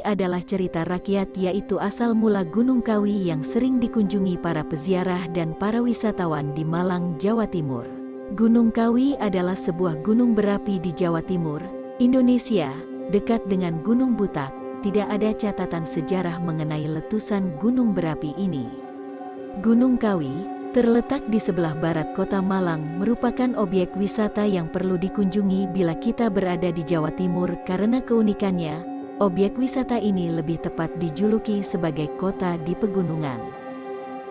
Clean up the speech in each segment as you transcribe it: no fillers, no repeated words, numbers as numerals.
adalah cerita rakyat, yaitu asal mula Gunung Kawi yang sering dikunjungi para peziarah dan para wisatawan di Malang, Jawa Timur. Gunung Kawi adalah sebuah gunung berapi di Jawa Timur, Indonesia, dekat dengan Gunung Butak. Tidak ada catatan sejarah mengenai letusan gunung berapi ini. Gunung Kawi, terletak di sebelah barat kota Malang, merupakan objek wisata yang perlu dikunjungi bila kita berada di Jawa Timur karena keunikannya. Objek wisata ini lebih tepat dijuluki sebagai kota di pegunungan.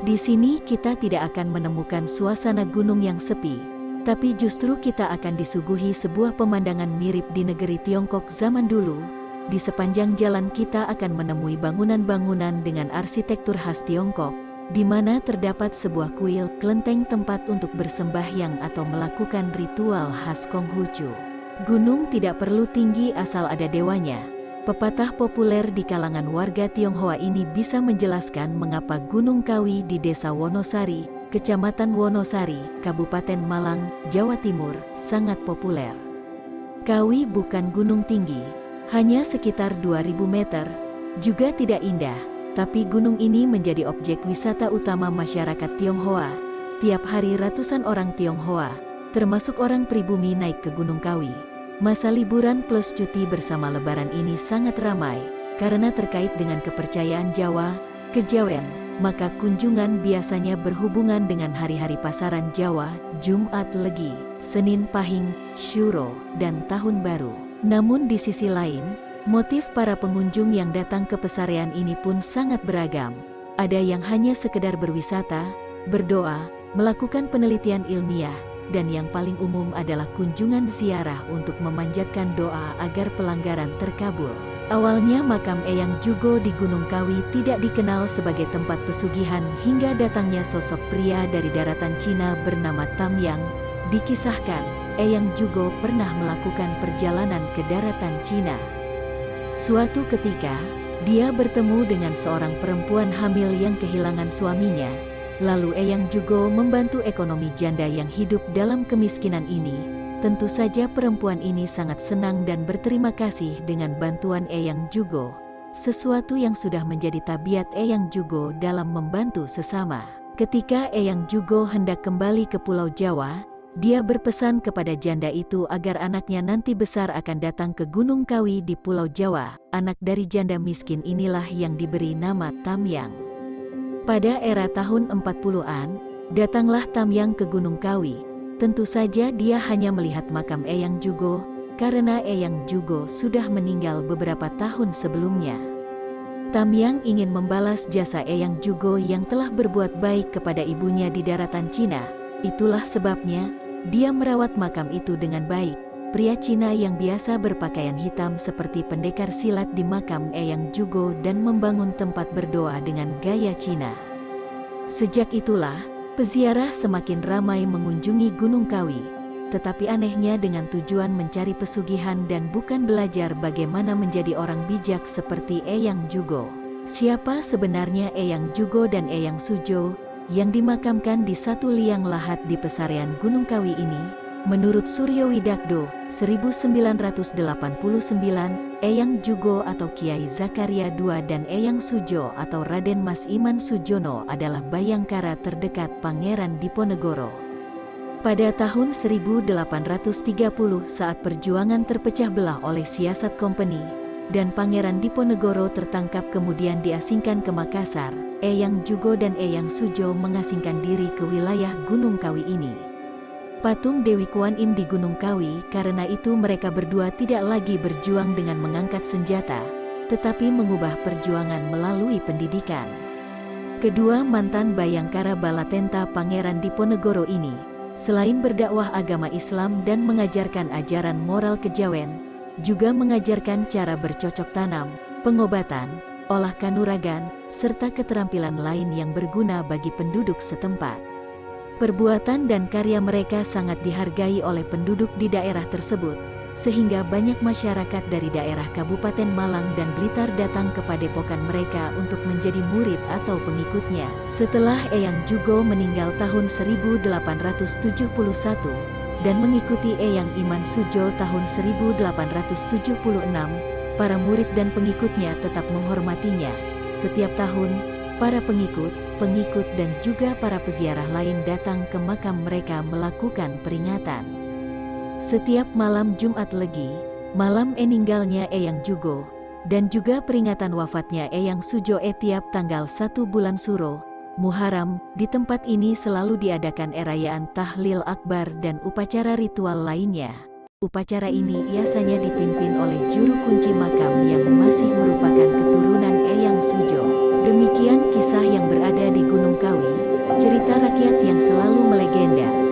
Di sini kita tidak akan menemukan suasana gunung yang sepi, tapi justru kita akan disuguhi sebuah pemandangan mirip di negeri Tiongkok zaman dulu. Di sepanjang jalan kita akan menemui bangunan-bangunan dengan arsitektur khas Tiongkok, di mana terdapat sebuah kuil kelenteng tempat untuk bersembahyang atau melakukan ritual khas Konghucu. Gunung tidak perlu tinggi asal ada dewanya. Pepatah populer di kalangan warga Tionghoa ini bisa menjelaskan mengapa Gunung Kawi di Desa Wonosari, Kecamatan Wonosari, Kabupaten Malang, Jawa Timur, sangat populer. Kawi bukan gunung tinggi, hanya sekitar 2000 meter, juga tidak indah, tapi gunung ini menjadi objek wisata utama masyarakat Tionghoa. Tiap hari ratusan orang Tionghoa, termasuk orang pribumi, naik ke Gunung Kawi. Masa liburan plus cuti bersama Lebaran ini sangat ramai, karena terkait dengan kepercayaan Jawa, kejawen, maka kunjungan biasanya berhubungan dengan hari-hari pasaran Jawa, Jumat Legi, Senin Pahing, Syuro, dan Tahun Baru. Namun di sisi lain, motif para pengunjung yang datang ke pesarean ini pun sangat beragam. Ada yang hanya sekedar berwisata, berdoa, melakukan penelitian ilmiah, dan yang paling umum adalah kunjungan ziarah untuk memanjatkan doa agar pelanggaran terkabul. Awalnya makam Eyang Jugo di Gunung Kawi tidak dikenal sebagai tempat pesugihan hingga datangnya sosok pria dari daratan Cina bernama Tam Yang. Dikisahkan, Eyang Jugo pernah melakukan perjalanan ke daratan Cina. Suatu ketika, dia bertemu dengan seorang perempuan hamil yang kehilangan suaminya. Lalu Eyang Jugo membantu ekonomi janda yang hidup dalam kemiskinan ini. Tentu saja perempuan ini sangat senang dan berterima kasih dengan bantuan Eyang Jugo. Sesuatu yang sudah menjadi tabiat Eyang Jugo dalam membantu sesama. Ketika Eyang Jugo hendak kembali ke Pulau Jawa, dia berpesan kepada janda itu agar anaknya nanti besar akan datang ke Gunung Kawi di Pulau Jawa. Anak dari janda miskin inilah yang diberi nama Tam Yang. Pada era tahun 40-an, datanglah Tam Yang ke Gunung Kawi. Tentu saja dia hanya melihat makam Eyang Jugo, karena Eyang Jugo sudah meninggal beberapa tahun sebelumnya. Tam Yang ingin membalas jasa Eyang Jugo yang telah berbuat baik kepada ibunya di daratan Cina. Itulah sebabnya, dia merawat makam itu dengan baik. Pria Cina yang biasa berpakaian hitam seperti pendekar silat di makam Eyang Jugo dan membangun tempat berdoa dengan gaya Cina. Sejak itulah, peziarah semakin ramai mengunjungi Gunung Kawi. Tetapi anehnya dengan tujuan mencari pesugihan dan bukan belajar bagaimana menjadi orang bijak seperti Eyang Jugo. Siapa sebenarnya Eyang Jugo dan Eyang Sujo, yang dimakamkan di satu liang lahat di pesarean Gunung Kawi ini? Menurut Suryo Widakdo, 1989, Eyang Jugo atau Kiai Zakaria II dan Eyang Sujo atau Raden Mas Iman Sujono adalah bayangkara terdekat Pangeran Diponegoro. Pada tahun 1830 saat perjuangan terpecah belah oleh siasat kompeni, dan Pangeran Diponegoro tertangkap kemudian diasingkan ke Makassar, Eyang Jugo dan Eyang Sujo mengasingkan diri ke wilayah Gunung Kawi ini. Patung Dewi Kuan Im di Gunung Kawi, karena itu mereka berdua tidak lagi berjuang dengan mengangkat senjata, tetapi mengubah perjuangan melalui pendidikan. Kedua mantan bayangkara Balatenta Pangeran Diponegoro ini, selain berdakwah agama Islam dan mengajarkan ajaran moral kejawen, juga mengajarkan cara bercocok tanam, pengobatan, olah kanuragan, serta keterampilan lain yang berguna bagi penduduk setempat. Perbuatan dan karya mereka sangat dihargai oleh penduduk di daerah tersebut, sehingga banyak masyarakat dari daerah Kabupaten Malang dan Blitar datang ke padepokan mereka untuk menjadi murid atau pengikutnya. Setelah Eyang Jugo meninggal tahun 1871 dan mengikuti Eyang Iman Sujo tahun 1876, para murid dan pengikutnya tetap menghormatinya. Setiap tahun, para pengikut dan juga para peziarah lain datang ke makam mereka melakukan peringatan. Setiap malam Jumat Legi, malam meninggalnya Eyang Jugo, dan juga peringatan wafatnya Eyang Sujo tiap tanggal 1 bulan Suro, Muharram, di tempat ini selalu diadakan perayaan tahlil akbar dan upacara ritual lainnya. Upacara ini biasanya dipimpin oleh juru kunci makam yang masih merupakan keturunan Eyang Sujo. Demikian kisah yang berada di Gunung Kawi, cerita rakyat yang selalu melegenda.